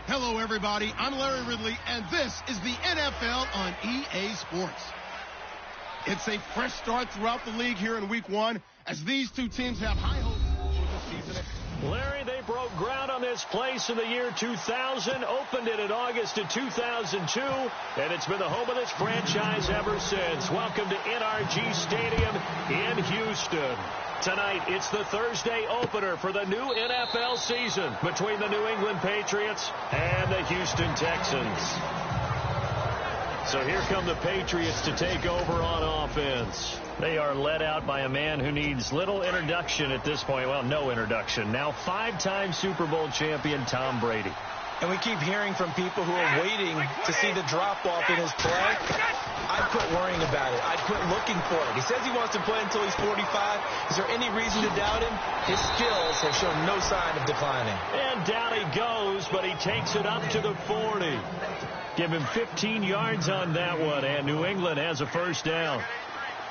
Hello, everybody. I'm Larry Ridley, and this is the NFL on EA Sports. It's a fresh start throughout the league here in Week 1 as these two teams have high hopes for the season. Larry, they broke ground on this place in the year 2000, opened it in August of 2002, and it's been the home of this franchise ever since. Welcome to NRG Stadium in Houston. Tonight, it's the Thursday opener for the new NFL season between the New England Patriots and the Houston Texans. So here come the Patriots to take over on offense. They are led out by a man who needs little introduction at this point. Well, no introduction. Now 5-time Super Bowl champion Tom Brady. And we keep hearing from people who are waiting to see the drop-off in his play. I'd quit worrying about it. I'd quit looking for it. He says he wants to play until he's 45. Is there any reason to doubt him? His skills have shown no sign of declining. And down he goes, but he takes it up to the 40. Give him 15 yards on that one, and New England has a first down.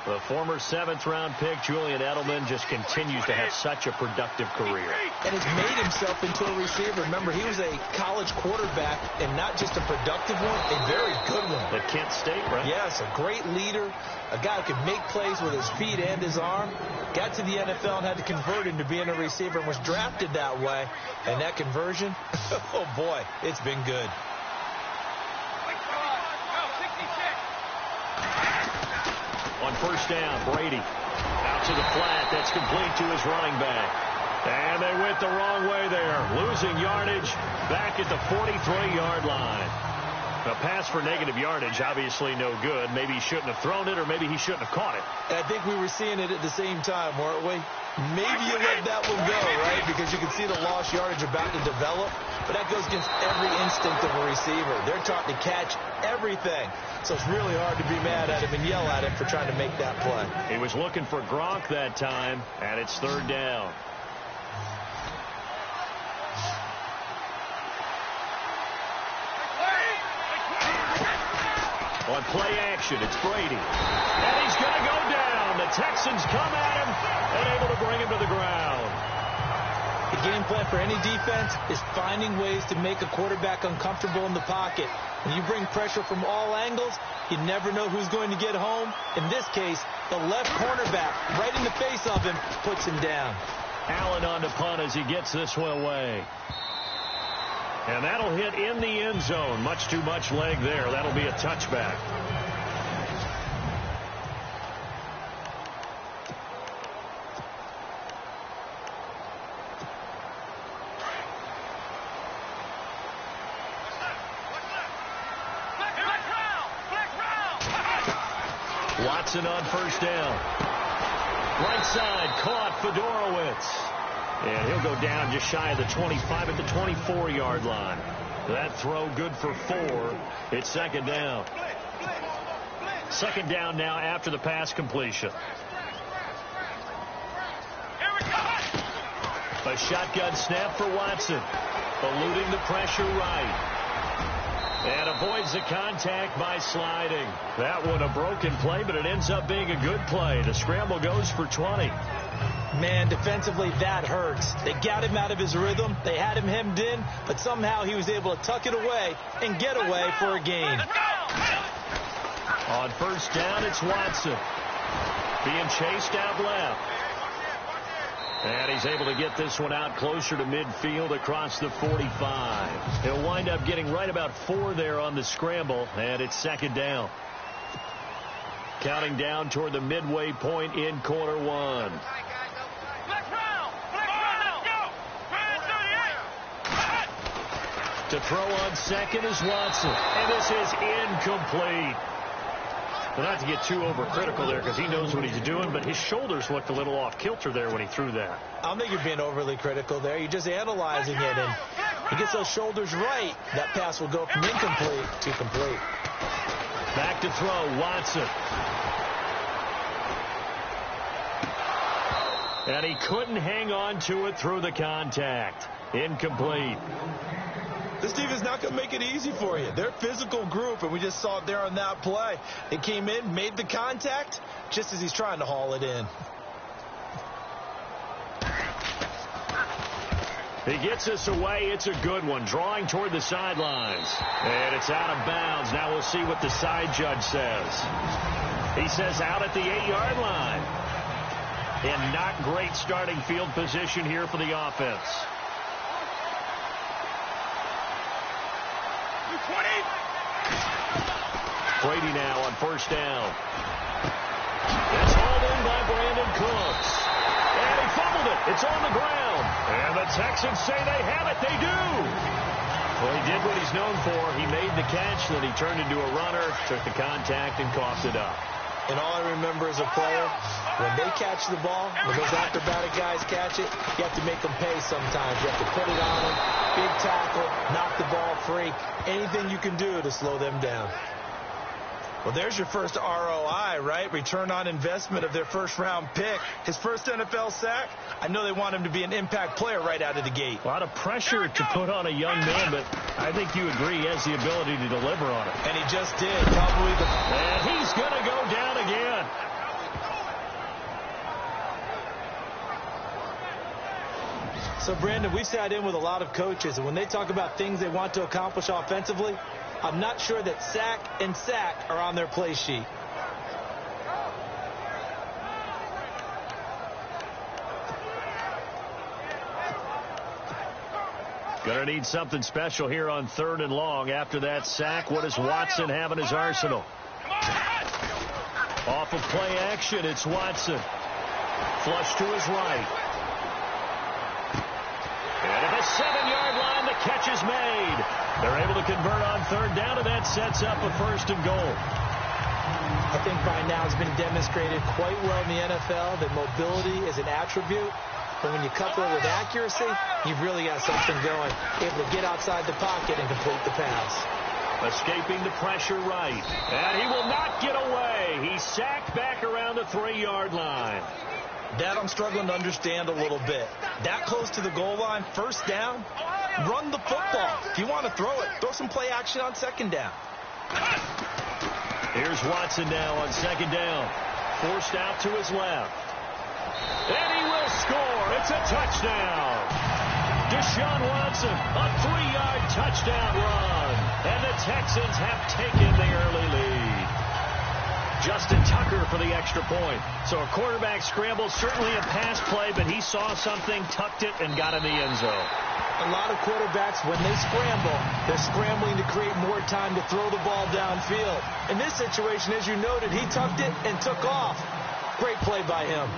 The former 7th-round pick, Julian Edelman, just continues to have such a productive career. And has made himself into a receiver. Remember, he was a college quarterback, and not just a productive one, a very good one. At Kent State, right? Yes, a great leader, a guy who could make plays with his feet and his arm. Got to the NFL and had to convert into being a receiver and was drafted that way. And that conversion, oh boy, it's been good. On first down, Brady out to the flat. That's complete to his running back. And they went the wrong way there. Losing yardage back at the 43-yard line. A pass for negative yardage, obviously no good. Maybe he shouldn't have thrown it, or maybe he shouldn't have caught it. I think we were seeing it at the same time, weren't we? Maybe you let that one go, right? Because you can see the lost yardage about to develop. But that goes against every instinct of a receiver. They're taught to catch everything. So it's really hard to be mad at him and yell at him for trying to make that play. He was looking for Gronk that time, and it's third down. On play action, it's Brady. And he's going to go down. The Texans come at him and able to bring him to the ground. The game plan for any defense is finding ways to make a quarterback uncomfortable in the pocket. When you bring pressure from all angles, you never know who's going to get home. In this case, the left cornerback, right in the face of him, puts him down. Allen on the punt as he gets this one away. And that'll hit in the end zone. Much too much leg there. That'll be a touchback. Watson on first down. Right side, caught Fedorowicz. And he'll go down just shy of the 25 at the 24-yard line. That throw good for 4. It's second down. Second down now after the pass completion. A shotgun snap for Watson. Eluding the pressure right. And avoids the contact by sliding. That one a broken play, but it ends up being a good play. The scramble goes for 20. Man, defensively, that hurts. They got him out of his rhythm. They had him hemmed in, but somehow he was able to tuck it away and get away for a gain. On first down, it's Watson. Being chased out left. And he's able to get this one out closer to midfield across the 45. He'll wind up getting right about 4 there on the scramble, and it's second down. Counting down toward the midway point in quarter 1. To throw on second is Watson. And this is incomplete. Well, not to get too overcritical there because he knows what he's doing, but his shoulders looked a little off kilter there when he threw that. I don't think you're being overly critical there. You're just analyzing it, and he gets those shoulders right. That pass will go from incomplete to complete. Back to throw, Watson. And he couldn't hang on to it through the contact. Incomplete. This team is not going to make it easy for you. They're a physical group, and we just saw it there on that play. They came in, made the contact, just as he's trying to haul it in. He gets us away. It's a good one. Drawing toward the sidelines. And it's out of bounds. Now we'll see what the side judge says. He says out at the 8-yard line. And not great starting field position here for the offense. 20. Brady now on first down. It's hauled in by Brandon Cooks. And he fumbled it. It's on the ground. And the Texans say they have it. They do. Well, he did what he's known for. He made the catch, then he turned into a runner, took the contact, and coughed it up. And all I remember as a player, when they catch the ball, when those acrobatic guys catch it, you have to make them pay sometimes. You have to put it on them, big tackle, knock the ball free. Anything you can do to slow them down. Well, there's your first ROI, right? Return on investment of their first-round pick. His first NFL sack, I know they want him to be an impact player right out of the gate. A lot of pressure to put on a young man, but I think you agree he has the ability to deliver on it. And he just did. Probably the... And he's going to go down again. So, Brandon, we've sat in with a lot of coaches, and when they talk about things they want to accomplish offensively, I'm not sure that sack and sack are on their play sheet. Going to need something special here on 3rd and long. After that sack, what does Watson have in his arsenal? Off of play action, it's Watson. Flush to his right. And at the 7-yard line, the catch is made. They're able to convert on 3rd down, and that sets up a 1st and goal. I think by now it's been demonstrated quite well in the NFL that mobility is an attribute. But when you couple it with accuracy, you've really got something going. Able to get outside the pocket and complete the pass. Escaping the pressure right. And he will not get away. He's sacked back around the 3-yard line. That I'm struggling to understand a little bit. That close to the goal line, 1st down, run the football. If you want to throw it, throw some play action on 2nd down. Here's Watson now on 2nd down. Forced out to his left. And he will score. It's a touchdown. Deshaun Watson, a 3-yard touchdown run. And the Texans have taken the early lead. Justin Tucker for the extra point. So a quarterback scramble, certainly a pass play, but he saw something, tucked it, and got in the end zone. A lot of quarterbacks, when they scramble, they're scrambling to create more time to throw the ball downfield. In this situation, as you noted, he tucked it and took off. Great play by him.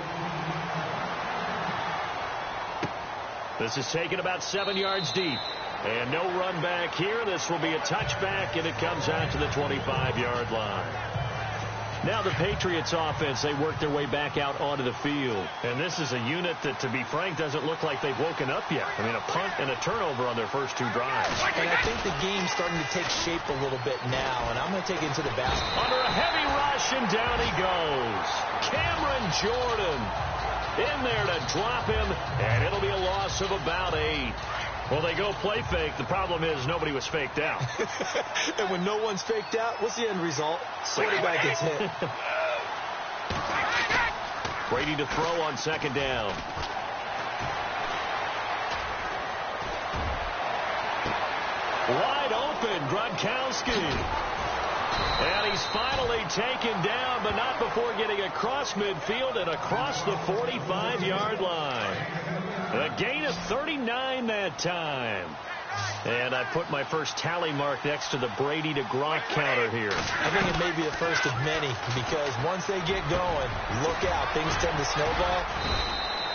This is taken about 7 yards deep. And no run back here. This will be a touchback, and it comes out to the 25-yard line. Now the Patriots offense, they work their way back out onto the field. And this is a unit that, to be frank, doesn't look like they've woken up yet. I mean, a punt and a turnover on their first 2 drives. And I think the game's starting to take shape a little bit now, and I'm going to take it into the basket. Under a heavy rush, and down he goes. Cameron Jordan in there to drop him, and it'll be a loss of about 8. Well, they go play fake. The problem is nobody was faked out. And when no one's faked out, what's the end result? Quarterback gets hit. Brady to throw on 2nd down. Wide open, Gronkowski. And he's finally taken down, but not before getting across midfield and across the 45-yard line. A gain of 39 that time. And I put my first tally mark next to the Brady to Gronk counter here. I think it may be the first of many, because once they get going, look out, things tend to snowball.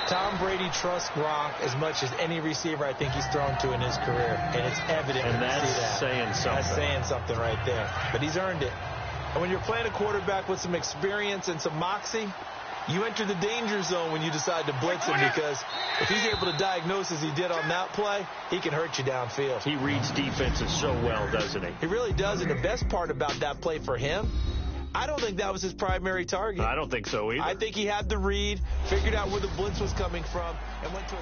Tom Brady trusts Gronk as much as any receiver I think he's thrown to in his career. And it's evident when you see that. Saying something. That's saying something right there. But he's earned it. And when you're playing a quarterback with some experience and some moxie, you enter the danger zone when you decide to blitz him, because if he's able to diagnose as he did on that play, he can hurt you downfield. He reads defenses so well, doesn't he? He really does, and the best part about that play for him, I don't think that was his primary target. I don't think so either. I think he had the read, figured out where the blitz was coming from, and went to a...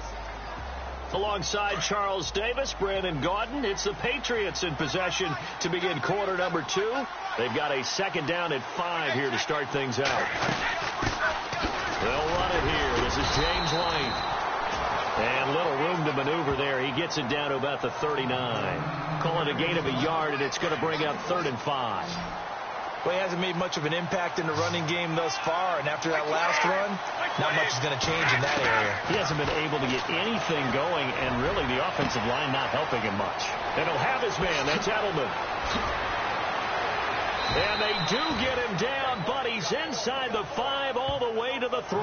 Alongside Charles Davis, Brandon Gaudin, it's the Patriots in possession to begin quarter number 2. They've got a 2nd down at 5 here to start things out. They'll run it here. This is James White. And little room to maneuver there. He gets it down to about the 39. Call it a gain of a yard, and it's going to bring up 3rd and 5. Well, he hasn't made much of an impact in the running game thus far, and after that last run, not much is going to change in that area. He hasn't been able to get anything going, and really the offensive line not helping him much. And he'll have his man. That's Edelman. And they do get him down, but he's inside the 5 all the way to the 3.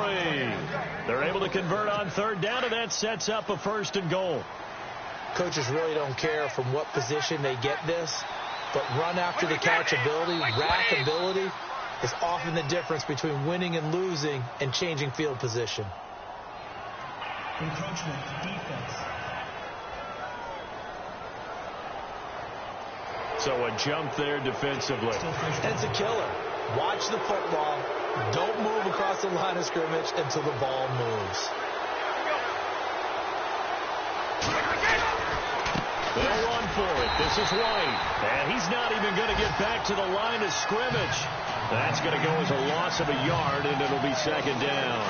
They're able to convert on 3rd down, and that sets up a 1st and goal. Coaches really don't care from what position they get this, but run after the catch ability, rack ability, is often the difference between winning and losing and changing field position. Encroachment, defense. So a jump there defensively. And it's a killer. Watch the football. Don't move across the line of scrimmage until the ball moves. They'll run for it. This is White. And he's not even going to get back to the line of scrimmage. That's going to go as a loss of a yard, and it'll be 2nd down.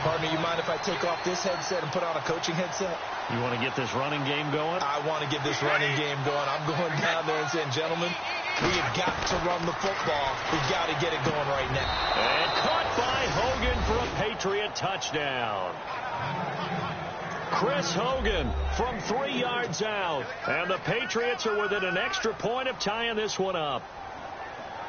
Pardon me, you mind if I take off this headset and put on a coaching headset? You want to get this running game going? I want to get this running game going. I'm going down there and saying, gentlemen, we have got to run the football. We've got to get it going right now. And caught by Hogan for a Patriot touchdown. Chris Hogan from 3 yards out. And the Patriots are within an extra point of tying this one up.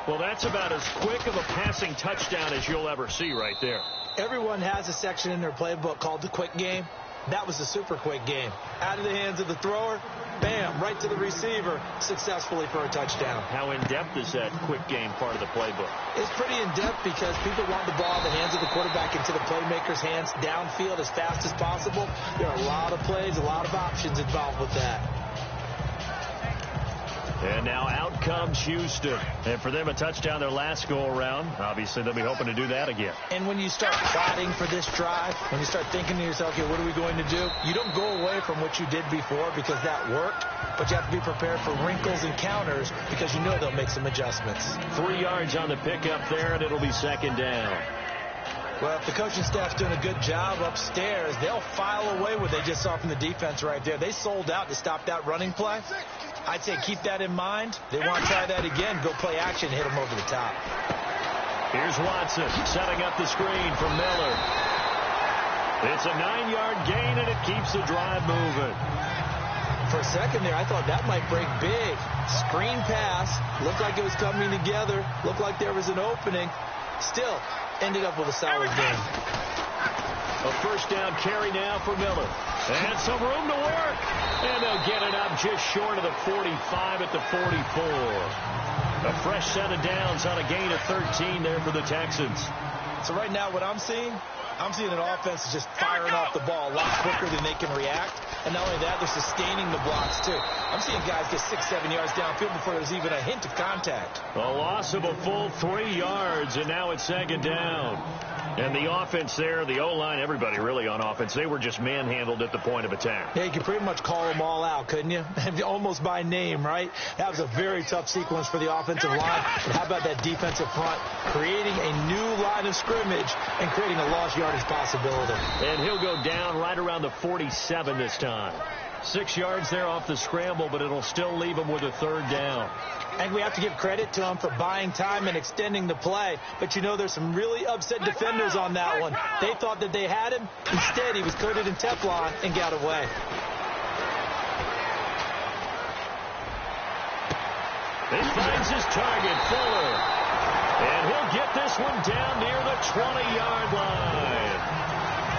Well, that's about as quick of a passing touchdown as you'll ever see right there. Everyone has a section in their playbook called the quick game. That was a super quick game. Out of the hands of the thrower, bam, right to the receiver, successfully for a touchdown. How in-depth is that quick game part of the playbook? It's pretty in-depth because people want the ball in the hands of the quarterback into the playmaker's hands downfield as fast as possible. There are a lot of plays, a lot of options involved with that. And now out comes Houston. And for them, a touchdown their last go-around. Obviously, they'll be hoping to do that again. And when you start plotting for this drive, when you start thinking to yourself, okay, what are we going to do? You don't go away from what you did before because that worked, but you have to be prepared for wrinkles and counters because you know they'll make some adjustments. 3 yards on the pickup there, and it'll be 2nd down. Well, if the coaching staff's doing a good job upstairs, they'll file away what they just saw from the defense right there. They sold out to stop that running play. I'd say keep that in mind. They want to try that again. Go play action, hit them over the top. Here's Watson setting up the screen for Miller. It's a 9-yard gain, and it keeps the drive moving. For a second there, I thought that might break big. Screen pass. Looked like it was coming together. Looked like there was an opening. Still, ended up with a solid game. A 1st down carry now for Miller. And some room to work. And they'll get it up just short of the 45 at the 44. A fresh set of downs on a gain of 13 there for the Texans. So right now what I'm seeing an offense that's just firing off the ball a lot quicker than they can react. And not only that, they're sustaining the blocks, too. I'm seeing guys get 6-7 yards downfield before there's even a hint of contact. A loss of a full 3 yards, and now it's 2nd down. And the offense there, the O-line, everybody really on offense, they were just manhandled at the point of attack. Yeah, you could pretty much call them all out, couldn't you? Almost by name, right? That was a very tough sequence for the offensive line. And how about that defensive front creating a new line of scrimmage and creating a lost yardage possibility. And he'll go down right around the 47 this time. 6 yards there off the scramble, but it'll still leave him with a 3rd down. And we have to give credit to him for buying time and extending the play. But, you know, there's some really upset defenders on that one. They thought that they had him. Instead, he was coated in Teflon and got away. He finds his target, Fuller. And he'll get this one down near the 20-yard line.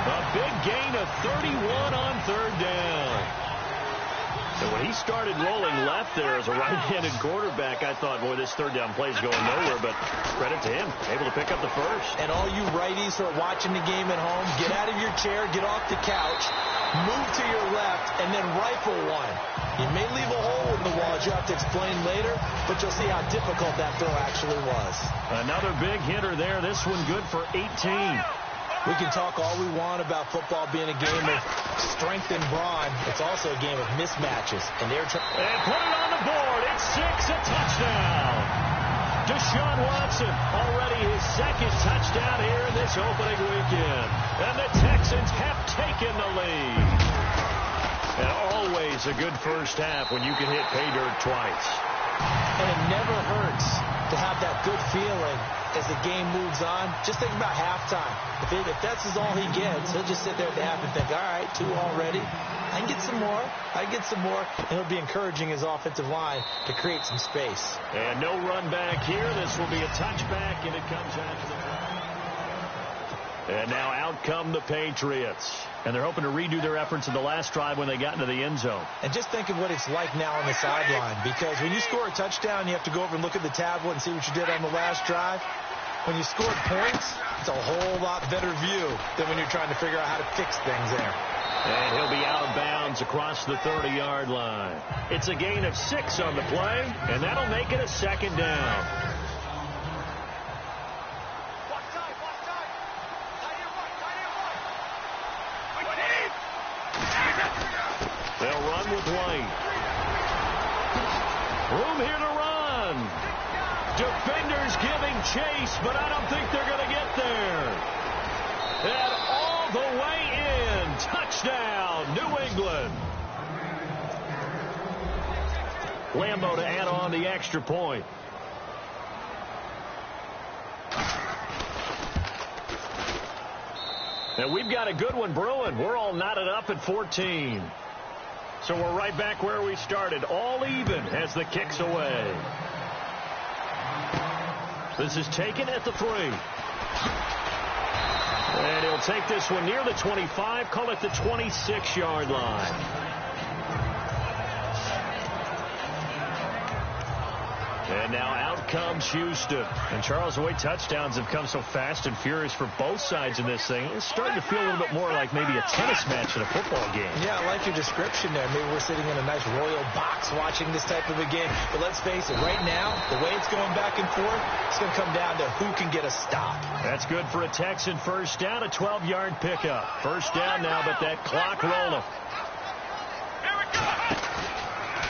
A big gain of 31 on 3rd down. And when he started rolling left there as a right-handed quarterback, I thought, boy, this 3rd down play is going nowhere, but credit to him, able to pick up the 1st. And all you righties who are watching the game at home, get out of your chair, get off the couch, move to your left, and then rifle one. You may leave a hole in the wall, as you have to explain later, but you'll see how difficult that throw actually was. Another big hitter there, this one good for 18. We can talk all we want about football being a game of strength and brawn. It's also a game of mismatches. And put it on the board. It's 6, a touchdown. Deshaun Watson, already his second touchdown here in this opening weekend. And the Texans have taken the lead. And always a good first half when you can hit pay dirt twice. And it never hurts to have that good feeling as the game moves on. Just think about halftime. If that's all he gets, he'll just sit there at the half and think, all right, 2 already. I can get some more. And he'll be encouraging his offensive line to create some space. And no run back here. This will be a touchback, and it comes after the play. And now out come the Patriots. And they're hoping to redo their efforts in the last drive when they got into the end zone. And just think of what it's like now on the sideline. Because when you score a touchdown, you have to go over and look at the tablet and see what you did on the last drive. When you scored points, it's a whole lot better view than when you're trying to figure out how to fix things there. And he'll be out of bounds across the 30-yard line. It's a gain of 6 on the play, and that'll make it a second down. They'll run with White. Room here to run. Defenders giving chase, but I don't think they're going to get there. And all the way in. Touchdown, New England. Lambeau to add on the extra point. And we've got a good one brewing. We're all knotted up at 14. So we're right back where we started. All even as the kick's away. This is taken at the 3. And he'll take this one near the 25, call it the 26-yard line. And now out comes Houston. And Charles, the way touchdowns have come so fast and furious for both sides in this thing, it's starting to feel a little bit more like maybe a tennis match in a football game. Yeah, I like your description there. Maybe we're sitting in a nice royal box watching this type of a game. But let's face it, right now, the way it's going back and forth, it's going to come down to who can get a stop. That's good for a Texan first down, a 12-yard pickup. First down now, but that clock rolling.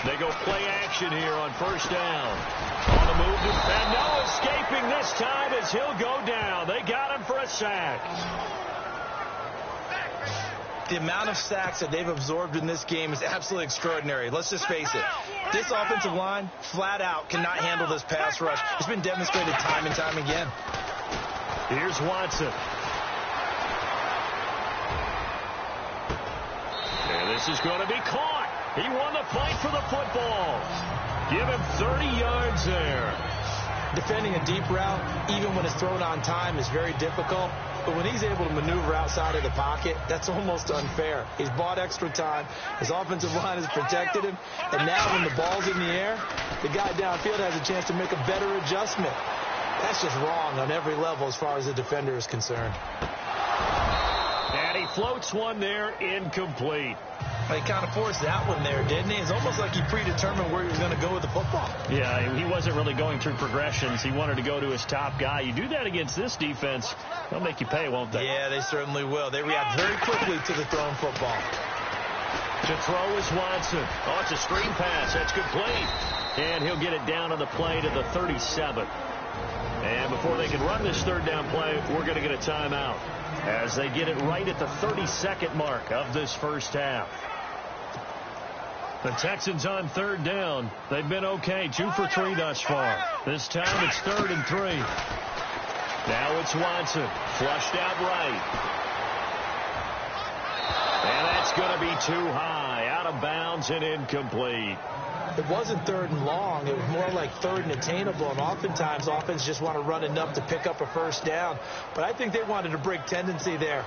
They go play action here on first down. On the move, and no escaping this time as he'll go down. They got him for a sack. The amount of sacks that they've absorbed in this game is absolutely extraordinary. Let's just face it. This offensive line, flat out, cannot handle this pass rush. It's been demonstrated time and time again. Here's Watson. And this is going to be caught. He won the fight for the football. Give him 30 yards there. Defending a deep route, even when it's thrown on time, is very difficult. But when he's able to maneuver outside of the pocket, that's almost unfair. He's bought extra time. His offensive line has protected him. And now when the ball's in the air, the guy downfield has a chance to make a better adjustment. That's just wrong on every level as far as the defender is concerned. And he floats one there, incomplete. He kind of forced that one there, didn't he? It's almost like he predetermined where he was going to go with the football. Yeah, he wasn't really going through progressions. He wanted to go to his top guy. You do that against this defense, they'll make you pay, won't they? Yeah, they certainly will. They react very quickly to the thrown football. To throw is Watson. Oh, it's a screen pass. That's complete. And he'll get it down on the play to the 37. And before they can run this third down play, we're going to get a timeout as they get it right at the 32nd mark of this first half. The Texans on third down. They've been okay. 2 for 3 thus far. This time it's 3rd and 3. Now it's Watson. Flushed out right. And that's going to be too high. Out of bounds and incomplete. It wasn't 3rd and long. It was more like 3rd and attainable. And oftentimes, offense just want to run enough to pick up a first down. But I think they wanted to break tendency there.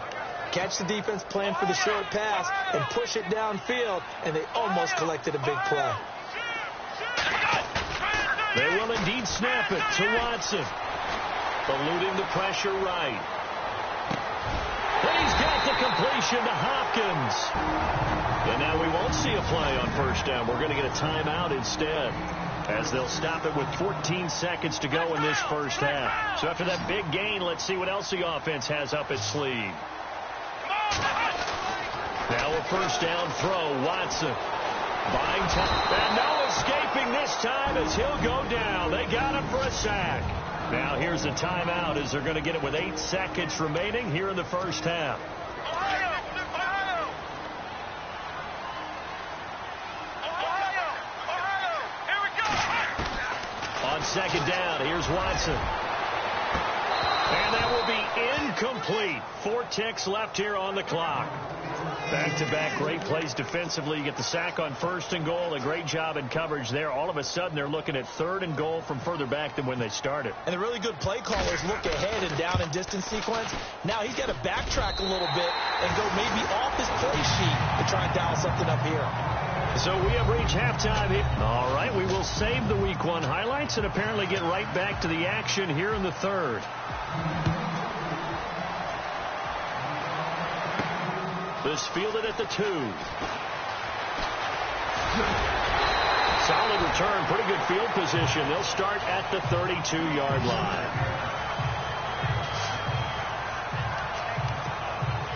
Catch the defense plan for the short pass and push it downfield. And they almost collected a big play. They will indeed snap it to Watson. Eluding the pressure right. He's got the completion to Hopkins. And now we won't see a play on first down. We're going to get a timeout instead, as they'll stop it with 14 seconds to go in this first half. So after that big gain, let's see what else the offense has up its sleeve. Now a first down throw. Watson. Buying time. And no escaping this time as he'll go down. They got him for a sack. Now here's a timeout as they're going to get it with 8 seconds remaining here in the first half. On second down, here's Watson. And that will be incomplete. 4 ticks left here on the clock. Back-to-back great plays defensively. You get the sack on 1st and goal. A great job in coverage there. All of a sudden, they're looking at 3rd and goal from further back than when they started. And the really good play callers look ahead and down and distance sequence. Now he's got to backtrack a little bit and go maybe off his play sheet to try and dial something up here. So we have reached halftime here. All right, we will save the Week 1 highlights and apparently get right back to the action here in the 3rd. This fielded at the 2. Solid return, pretty good field position. They'll start at the 32-yard line.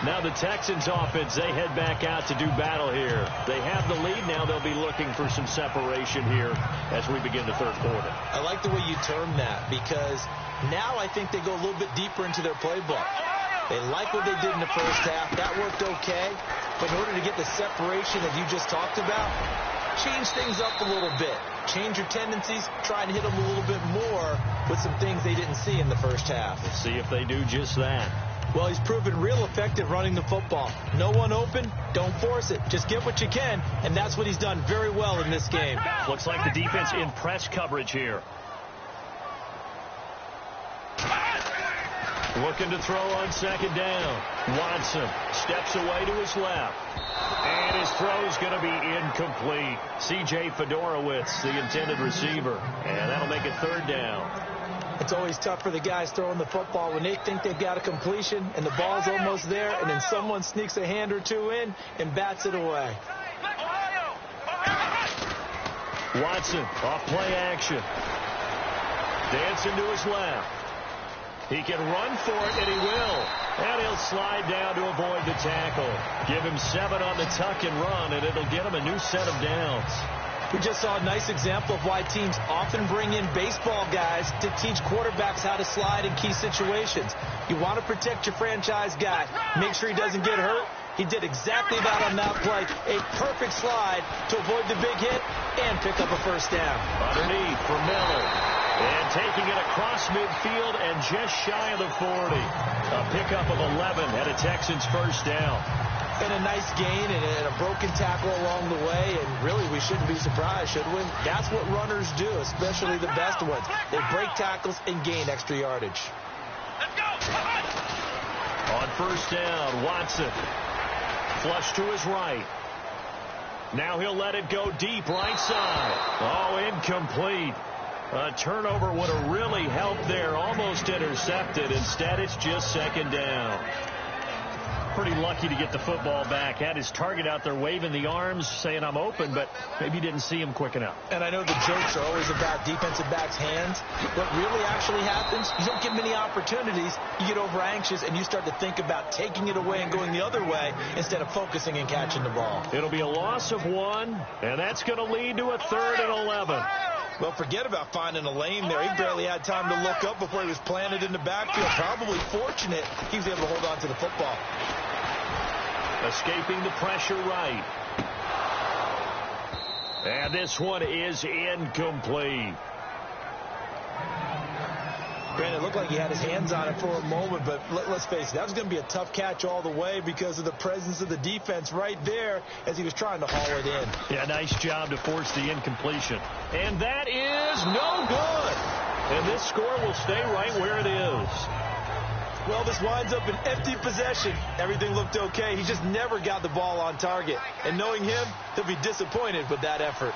Now the Texans offense, they head back out to do battle here. They have the lead. Now they'll be looking for some separation here as we begin the 3rd quarter. I like the way you term that because now I think they go a little bit deeper into their playbook. They like what they did in the first half. That worked okay. But in order to get the separation that you just talked about, change things up a little bit. Change your tendencies. Try and hit them a little bit more with some things they didn't see in the first half. Let's see if they do just that. Well, he's proven real effective running the football. No one open, don't force it. Just get what you can, and that's what he's done very well in this game. Looks like the defense in press coverage here. Looking to throw on second down. Watson steps away to his left. And his throw's going to be incomplete. C.J. Fedorowicz, the intended receiver. And that'll make it 3rd down. It's always tough for the guys throwing the football when they think they've got a completion and the ball's almost there, and then someone sneaks a hand or two in and bats it away. Watson, off play action. Dancing to his left. He can run for it, and he will. And he'll slide down to avoid the tackle. Give him 7 on the tuck and run, and it'll get him a new set of downs. We just saw a nice example of why teams often bring in baseball guys to teach quarterbacks how to slide in key situations. You want to protect your franchise guy. Make sure he doesn't get hurt. He did exactly that on that play. A perfect slide to avoid the big hit and pick up a 1st down. Underneath for Miller. And taking it across midfield and just shy of the 40. A pickup of 11 at a Texans 1st down. And a nice gain and a broken tackle along the way. And really, we shouldn't be surprised, should we? That's what runners do, especially the best ones. They break tackles and gain extra yardage. Let's go. On 1st down, Watson. Flush to his right. Now he'll let it go deep right side. Oh, incomplete. A turnover would have really helped there. Almost intercepted. Instead, it's just 2nd down. Pretty lucky to get the football back. Had his target out there waving the arms, saying, I'm open, but maybe didn't see him quick enough. And I know the jokes are always about defensive backs' hands. What really actually happens, you don't get many opportunities. You get over anxious, and you start to think about taking it away and going the other way instead of focusing and catching the ball. It'll be a loss of 1, and that's going to lead to a 3rd and 11. Well, forget about finding a lane there. He barely had time to look up before he was planted in the backfield. Probably fortunate he was able to hold on to the football. Escaping the pressure right. And this one is incomplete. Brandon, it looked like he had his hands on it for a moment, but let's face it, that was going to be a tough catch all the way because of the presence of the defense right there as he was trying to haul it in. Yeah, nice job to force the incompletion. And that is no good. And this score will stay right where it is. Well, this winds up an empty possession. Everything looked okay. He just never got the ball on target. And knowing him, he'll be disappointed with that effort.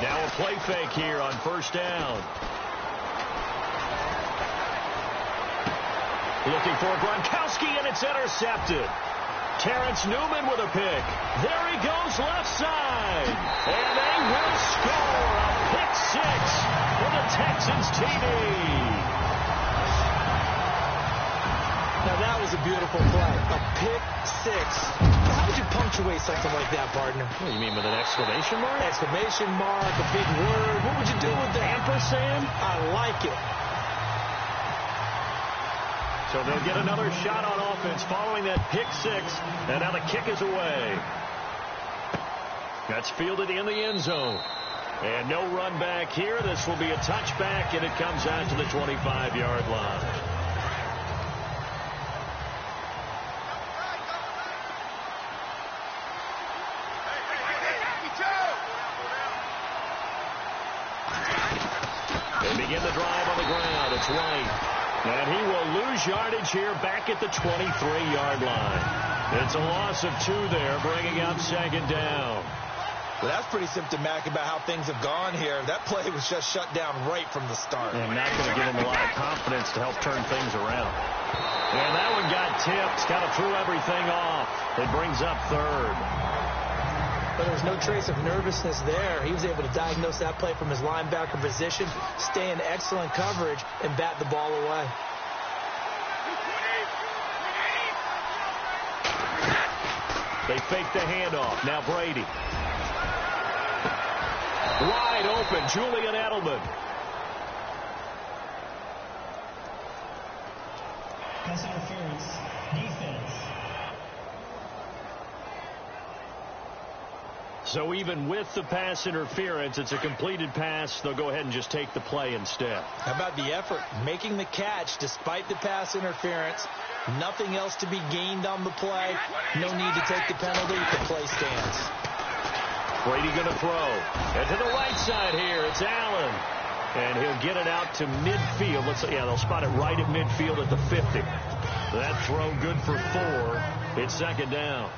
Now a play fake here on 1st down. Looking for Gronkowski, and it's intercepted. Terrence Newman with a pick. There he goes left side. And they will score a pick 6 for the Texans TD. Now that was a beautiful play. A pick 6. How would you punctuate punctuate something like that, partner? What do you mean, with an exclamation mark? Exclamation mark, a big word. What would you do with that? Ampersand? I like it. So they'll get another shot on offense following that pick six. And now the kick is away. That's fielded in the end zone. And no run back here. This will be a touchback, and it comes out to the 25-yard line. They begin the drive on the ground. It's White. And he will lose yardage here back at the 23-yard line. It's a loss of 2 there, bringing up second down. Well, that's pretty symptomatic about how things have gone here. That play was just shut down right from the start. And not going to give him a lot of confidence to help turn things around. And that one got tipped, kind of threw everything off. It brings up third. But there was no trace of nervousness there. He was able to diagnose that play from his linebacker position, stay in excellent coverage, and bat the ball away. They fake the handoff. Now Brady. Wide open, Julian Edelman. Pass interference, defense. So even with the pass interference, it's a completed pass. They'll go ahead and just take the play instead. How about the effort? Making the catch despite the pass interference. Nothing else to be gained on the play. No need to take the penalty. The play stands. Brady going to throw. And to the right side here, it's Allen. And he'll get it out to midfield. They'll spot it right at midfield at the 50. That throw good for 4. It's second down.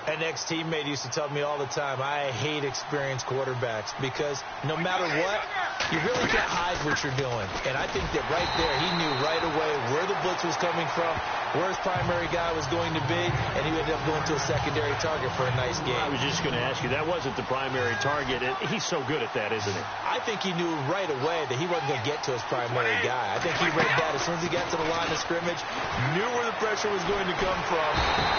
An ex-teammate used to tell me all the time, I hate experienced quarterbacks because no matter what, you really can't hide what you're doing. And I think that right there, he knew right away where the blitz was coming from, where his primary guy was going to be, and he ended up going to a secondary target for a nice game. I was just going to ask you, that wasn't the primary target. He's so good at that, isn't he? I think he knew right away that he wasn't going to get to his primary guy. I think he read that as soon as he got to the line of scrimmage, knew where the pressure was going to come from.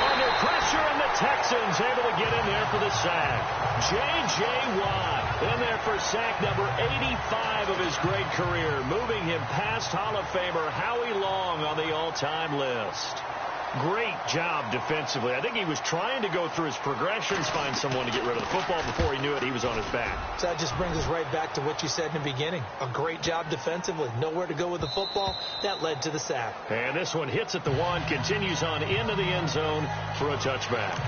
Under pressure, and the Texans able to get in there for the sack. J.J. Watt in there for sack number 85 of his great career, moving him past Hall of Famer Howie Long on the all-time list. Great job defensively. I think he was trying to go through his progressions, find someone to get rid of the football. Before he knew it, he was on his back. So that just brings us right back to what you said in the beginning. A great job defensively. Nowhere to go with the football. That led to the sack. And this one hits at the 1, continues on into the end zone for a touchback.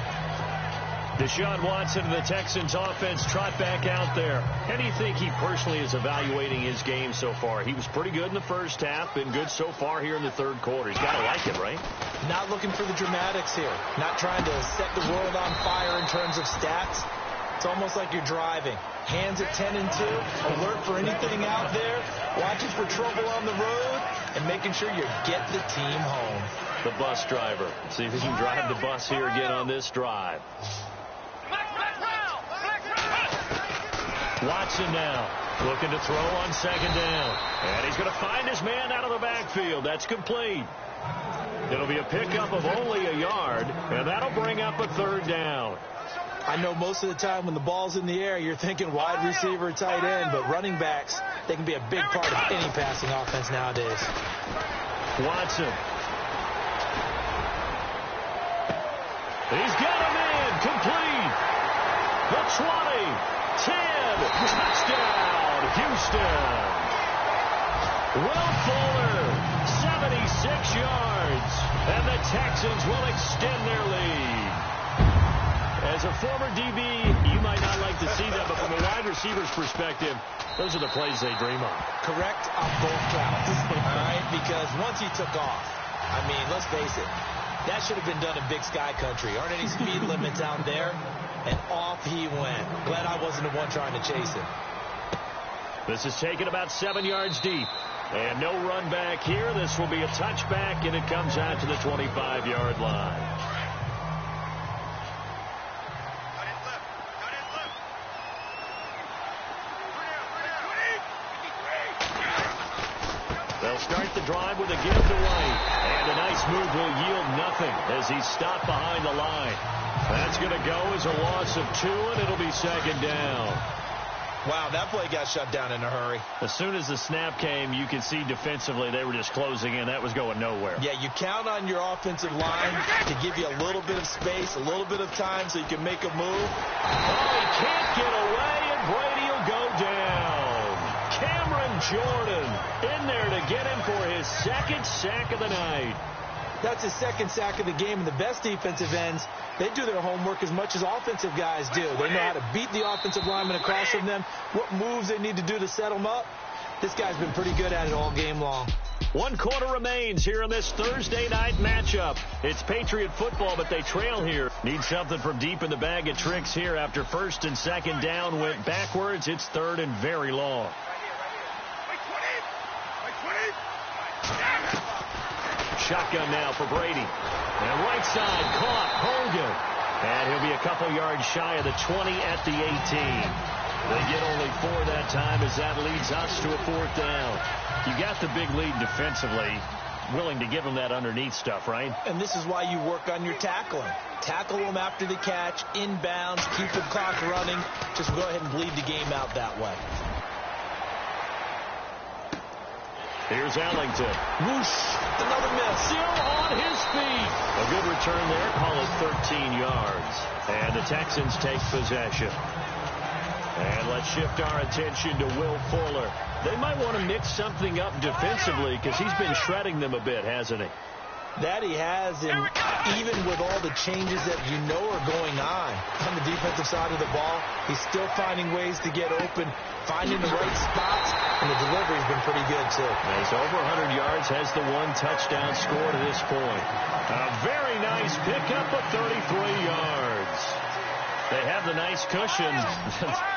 Deshaun Watson and the Texans offense trot back out there. How do you think he personally is evaluating his game so far? He was pretty good in the first half, been good so far here in the third quarter. He's got to like it, right? Not looking for the dramatics here. Not trying to set the world on fire in terms of stats. It's almost like you're driving. Hands at 10 and 2, alert for anything out there, watching for trouble on the road, and making sure you get the team home. The bus driver. See if he can drive the bus here again on this drive. Watson now looking to throw on second down. And he's going to find his man out of the backfield. That's complete. It'll be a pickup of only a yard, and that'll bring up a third down. I know most of the time when the ball's in the air, you're thinking wide receiver, tight end, but running backs, they can be a big part of any passing offense nowadays. Watson. He's got a man complete. The 20. 10, touchdown, Houston. Will Fuller, 76 yards, and the Texans will extend their lead. As a former DB, you might not like to see that, but from a wide receiver's perspective, those are the plays they dream of. Correct on both counts, all right? Because once he took off, I mean, let's face it, that should have been done in Big Sky Country. Aren't any speed limits out there? And off he went. Glad I wasn't the one trying to chase him. This is taken about 7 yards deep. And no run back here. This will be a touchback, and it comes out to the 25-yard line. They'll start the drive with a give to White. And a nice move will yield nothing as he's stopped behind the line. That's going to go as a loss of 2, and it'll be second down. Wow, that play got shut down in a hurry. As soon as the snap came, you could see defensively they were just closing in. That was going nowhere. Yeah, you count on your offensive line to give you a little bit of space, a little bit of time so you can make a move. Oh, he can't get away, and Brady will go down. Cameron Jordan in there to get him for his second sack of the night. That's his second sack of the game, and the best defensive ends, they do their homework as much as offensive guys do. They know how to beat the offensive lineman across from them, what moves they need to do to set them up. This guy's been pretty good at it all game long. 1 quarter remains here in this Thursday night matchup. It's Patriot football, but they trail here. Need something from deep in the bag of tricks here after first and second down went backwards. It's third and very long. Shotgun now for Brady. And right side caught Hogan. And he'll be a couple yards shy of the 20 at the 18. They get only 4 that time as that leads us to a 4th down. You got the big lead defensively. Willing to give them that underneath stuff, right? And this is why you work on your tackling. Tackle them after the catch, inbounds, keep the clock running. Just go ahead and bleed the game out that way. Here's Ellington. Whoosh! Another miss. Still on his feet. A good return there. Call it 13 yards. And the Texans take possession. And let's shift our attention to Will Fuller. They might want to mix something up defensively because he's been shredding them a bit, hasn't he? That he has, and even with all the changes that you know are going on the defensive side of the ball, he's still finding ways to get open, finding the right spots, and the delivery's been pretty good, too. He's over 100 yards, has the 1 touchdown score to this point. A very nice pickup of 33 yards. They have the nice cushion.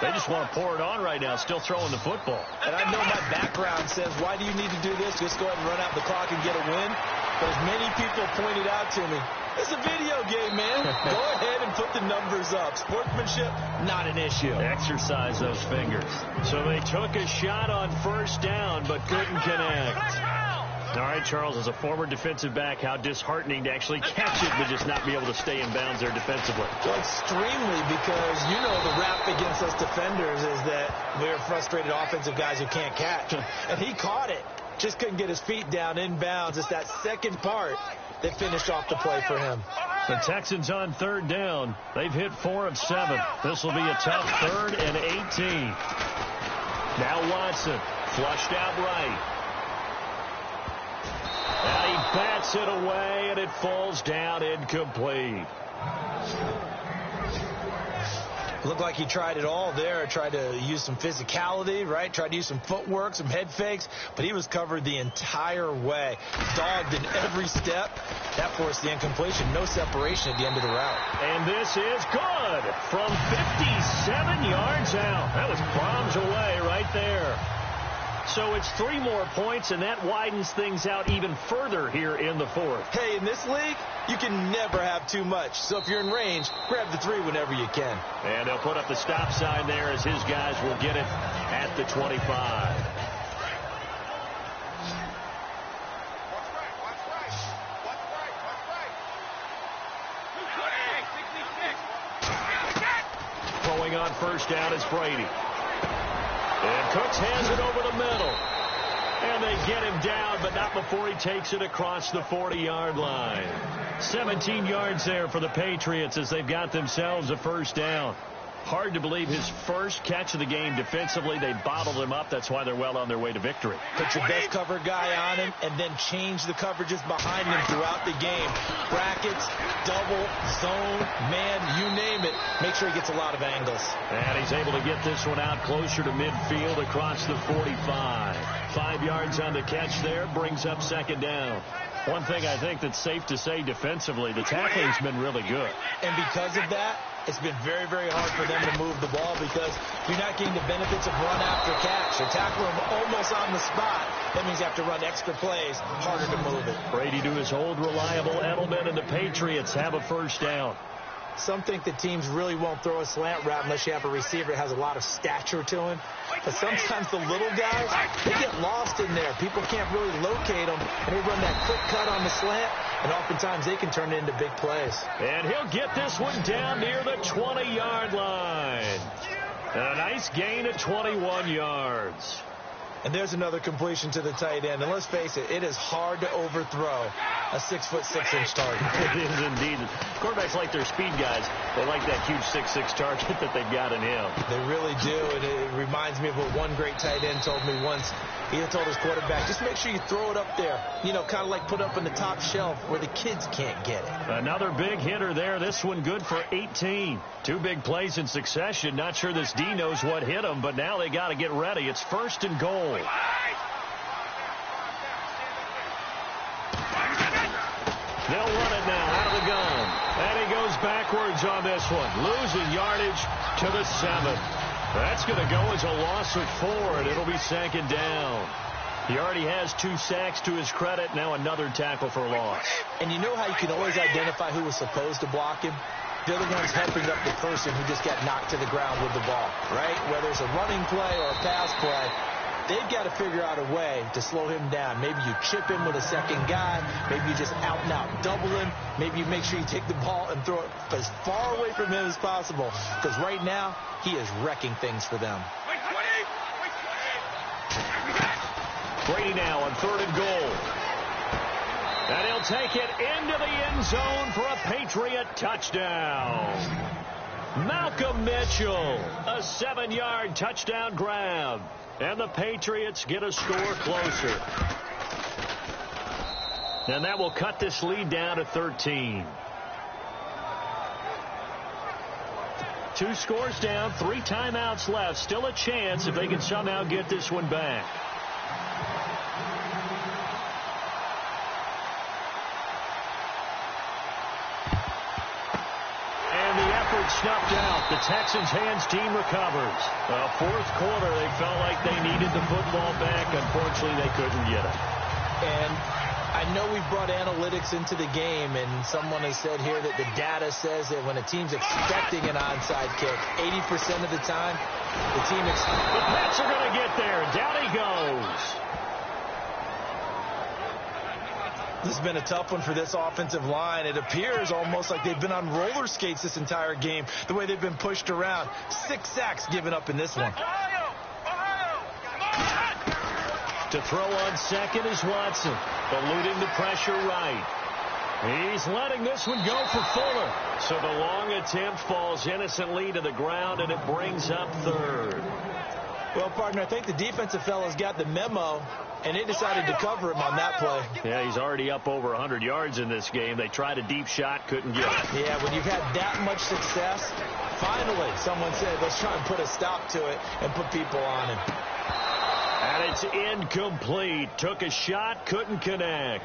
They just want to pour it on right now, still throwing the football. And I know my background says, why do you need to do this? Just go ahead and run out the clock and get a win. But as many people pointed out to me, it's a video game, man. Go ahead and put the numbers up. Sportsmanship, not an issue. Exercise those fingers. So they took a shot on first down, but couldn't connect. All right, Charles, as a former defensive back, how disheartening to actually catch it, but just not be able to stay in bounds there defensively. Well, extremely, because you know the rap against us defenders is that we're frustrated offensive guys who can't catch. And he caught it. Just couldn't get his feet down in bounds. It's that second part that finished off the play for him. The Texans on third down. They've hit 4 of 7. This will be a tough 3rd and 18. Now Watson, flushed out right. And he bats it away, and it falls down incomplete. Looked like he tried it all there, tried to use some physicality, right? Tried to use some footwork, some head fakes, but he was covered the entire way. Dogged in every step. That forced the incompletion. No separation at the end of the route. And this is good from 57 yards out. That was bombs away right there. So it's 3 more points, and that widens things out even further here in the 4th. Hey, in this league, you can never have too much. So if you're in range, grab the 3 whenever you can. And they'll put up the stop sign there as his guys will get it at the 25. Throwing on first down is Brady. And Cooks hands it over the middle. And they get him down, but not before he takes it across the 40-yard line. 17 yards there for the Patriots as they've got themselves a first down. Hard to believe his first catch of the game defensively. They bottled him up. That's why they're well on their way to victory. Put your best cover guy on him and then change the coverages behind him throughout the game. Brackets, double, zone, man, you name it. Make sure he gets a lot of angles. And he's able to get this one out closer to midfield across the 45. 5 yards on the catch there. Brings up second down. One thing I think that's safe to say defensively, the tackling's been really good. And because of that, it's been very, very hard for them to move the ball because you're not getting the benefits of run after catch. You're tackling them almost on the spot. That means you have to run extra plays, harder to move it. Brady to his old reliable Edelman, and the Patriots have a first down. Some think that teams really won't throw a slant route unless you have a receiver that has a lot of stature to him. But sometimes the little guys, they get lost in there. People can't really locate them, and they run that quick cut on the slant, and oftentimes they can turn it into big plays. And he'll get this one down near the 20-yard line. A nice gain of 21 yards. And there's another completion to the tight end. And let's face it, it is hard to overthrow a 6'6" target. It is indeed. Quarterbacks like their speed guys. They like that huge 6'6" target that they've got in him. They really do. And it reminds me of what one great tight end told me once. He told his quarterback, just make sure you throw it up there. You know, kind of like put up on the top shelf where the kids can't get it. Another big hitter there. This one good for 18. Two big plays in succession. Not sure this D knows what hit him, but now they got to get ready. It's 1st and goal. They'll run it now out of the gun. And he goes backwards on this one. Losing yardage to the 7. That's going to go as a loss of 4, and it'll be 2nd down. He already has 2 sacks to his credit. Now another tackle for loss. And you know how you can always identify who was supposed to block him? They're the ones helping up the person who just got knocked to the ground with the ball, right? Whether it's a running play or a pass play, they've got to figure out a way to slow him down. Maybe you chip him with a second guy. Maybe you just out-and-out double him. Maybe you make sure you take the ball and throw it as far away from him as possible. Because right now, he is wrecking things for them. Brady now on 3rd and goal. And he'll take it into the end zone for a Patriot touchdown. Malcolm Mitchell, a 7-yard touchdown grab. And the Patriots get a score closer. And that will cut this lead down to 13. 2 scores down, 3 timeouts left. Still a chance if they can somehow get this one back. Snuffed out. The Texans' hands team recovers. 4th quarter, they felt like they needed the football back. Unfortunately, they couldn't get it. And I know we've brought analytics into the game, and someone has said here that the data says that when a team's expecting an onside kick, 80% of the time, the Pats are going to get there. Down he goes. This has been a tough one for this offensive line. It appears almost like they've been on roller skates this entire game, the way they've been pushed around. 6 sacks given up in this one. To throw on second is Watson, eluding the pressure right. He's letting this one go for Fuller. So the long attempt falls innocently to the ground, and it brings up 3rd. Well, partner, I think the defensive fellas got the memo, and they decided to cover him on that play. Yeah, he's already up over 100 yards in this game. They tried a deep shot, couldn't get it. Yeah, when you've had that much success, finally someone said, let's try and put a stop to it and put people on him. And it's incomplete. Took a shot, couldn't connect.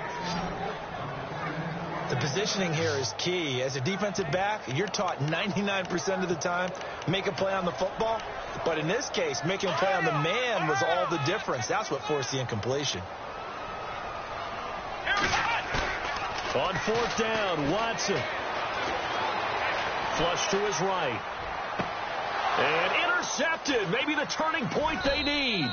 The positioning here is key. As a defensive back, you're taught 99% of the time, make a play on the football. But in this case, making a play on the man was all the difference. That's what forced the incompletion. On 4th down, Watson. Flush to his right. And intercepted. Maybe the turning point they need.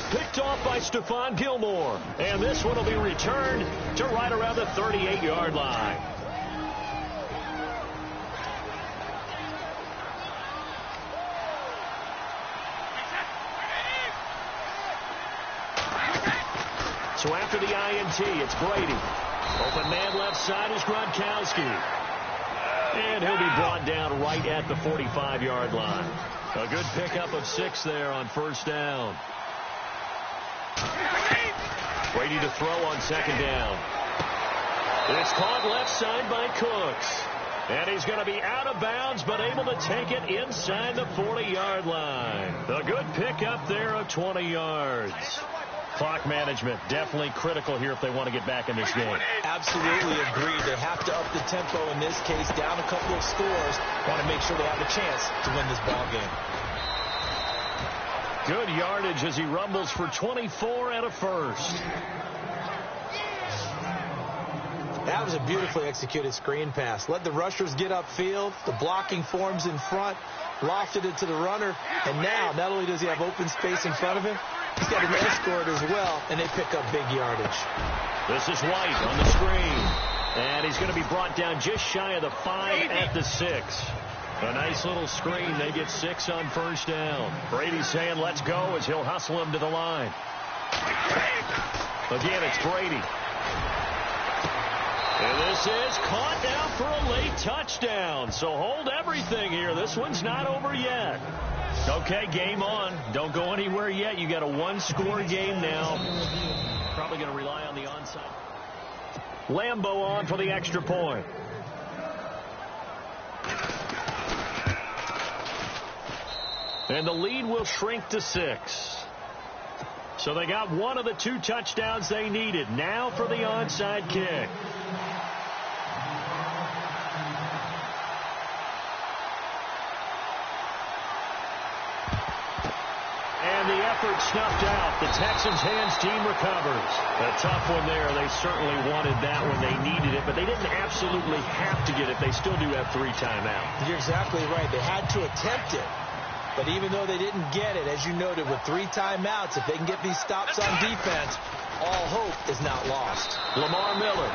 Picked off by Stephon Gilmore. And this one will be returned to right around the 38-yard line. So after the INT, it's Brady. Open man left side is Gronkowski. And he'll be brought down right at the 45-yard line. A good pickup of 6 there on 1st down. Brady to throw on 2nd down. It's caught left side by Cooks. And he's going to be out of bounds, but able to take it inside the 40-yard line. A good pickup there of 20 yards. Clock management definitely critical here if they want to get back in this game. Absolutely agreed. They have to up the tempo in this case, down a couple of scores. Want to make sure they have a chance to win this ball game. Good yardage as he rumbles for 24 and a first. That was a beautifully executed screen pass. Let the rushers get upfield. The blocking forms in front. Lofted it to the runner. And now, not only does he have open space in front of him, he's got an escort as well, and they pick up big yardage. This is White on the screen. And he's going to be brought down just shy of the 5 at the 6. A nice little screen. They get 6 on first down. Brady's saying let's go as he'll hustle him to the line. Again, it's Brady. And this is caught down for a late touchdown. So hold everything here. This one's not over yet. Okay, game on. Don't go anywhere yet. You got a one-score game now. Probably going to rely on the onside. Lambeau on for the extra point. And the lead will shrink to 6. So they got one of the 2 touchdowns they needed. Now for the onside kick. And the effort snuffed out. The Texans' hands team recovers. A tough one there. They certainly wanted that when they needed it, but they didn't absolutely have to get it. They still do have 3 timeouts. You're exactly right. They had to attempt it. But even though they didn't get it, as you noted, with 3 timeouts, if they can get these stops on defense, all hope is not lost. Lamar Miller.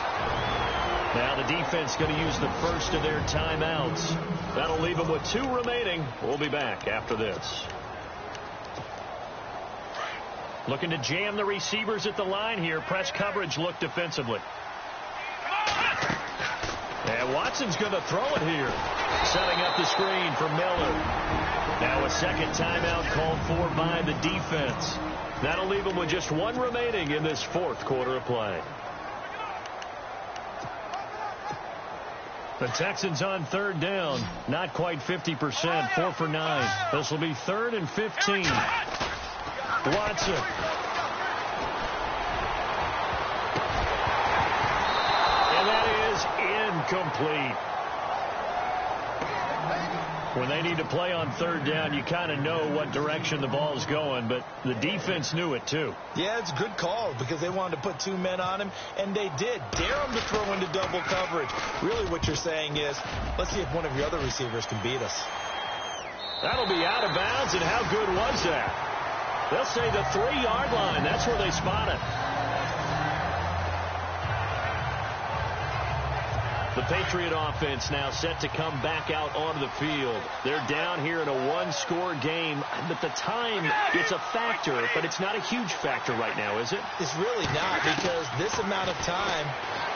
Now the defense going to use the first of their timeouts. That'll leave them with 2 remaining. We'll be back after this. Looking to jam the receivers at the line here. Press coverage look defensively. And Watson's going to throw it here. Setting up the screen for Miller. Now a second timeout called for by the defense. That'll leave them with just 1 remaining in this 4th quarter of play. The Texans on 3rd down. Not quite 50%. 4 for 9. This will be 3rd and 15. Watson. And that is incomplete. When they need to play on 3rd down, you kind of know what direction the ball is going, but the defense knew it too. Yeah, it's a good call because they wanted to put 2 men on him, and they did. Dare him to throw into double coverage. Really what you're saying is, let's see if one of your other receivers can beat us. That'll be out of bounds, and how good was that? They'll say the 3-yard line. That's where they spot it. The Patriot offense now set to come back out onto the field. They're down here in a 1-score game. But the time, it's a factor, but it's not a huge factor right now, is it? It's really not, because this amount of time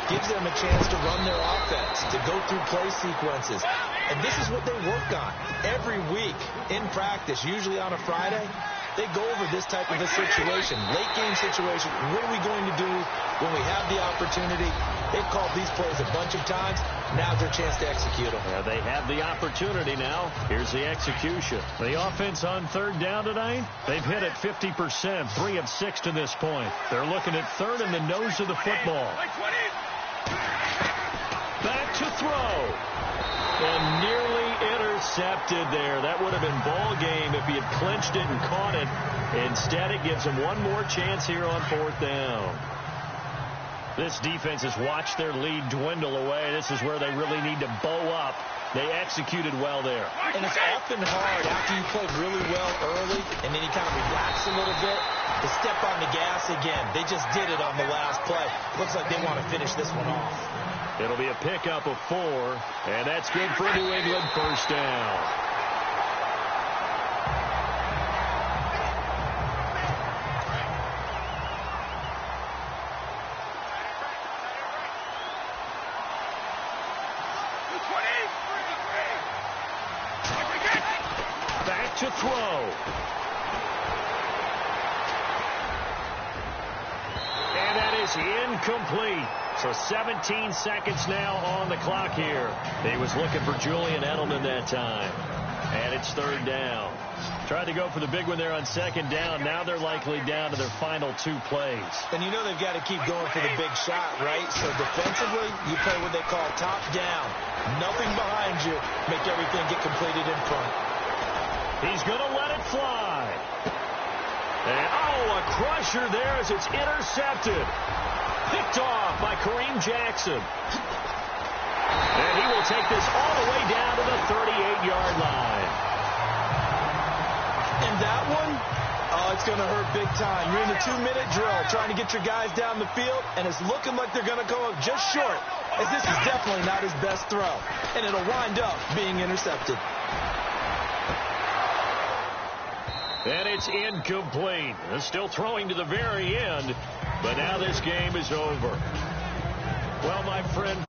gives them a chance to run their offense, to go through play sequences. And this is what they work on every week in practice, usually on a Friday. They go over this type of a situation, late game situation. What are we going to do when we have the opportunity? They've called these plays a bunch of times. Now's their chance to execute them. Yeah, they have the opportunity now. Here's the execution. The offense on 3rd down tonight, they've hit it 50%, 3 of 6 to this point. They're looking at 3rd in the nose of the football. Back to throw. And nearly intercepted there. That would have been ball game if he had clinched it and caught it. Instead, it gives him 1 more chance here on 4th down. This defense has watched their lead dwindle away. This is where they really need to bow up. They executed well there. And it's often hard after you played really well early and then you kind of relax a little bit to step on the gas again. They just did it on the last play. Looks like they want to finish this one off. It'll be a pickup of 4, and that's good for New England. First down. Back to throw. And that is incomplete. So 17 seconds now on the clock here. He was looking for Julian Edelman that time. And it's 3rd down. Tried to go for the big one there on 2nd down. Now they're likely down to their final 2 plays. And you know they've got to keep going for the big shot, right? So defensively, you play what they call top down. Nothing behind you. Make everything get completed in front. He's going to let it fly. And, a crusher there as it's intercepted. Picked off by Kareem Jackson. And he will take this all the way down to the 38-yard line. And that one, oh, it's going to hurt big time. You're in the 2-minute drill trying to get your guys down the field, and it's looking like they're going to go up just short, as this is definitely not his best throw. And it'll wind up being intercepted. And it's incomplete. Still throwing to the very end, but now this game is over. Well, my friend...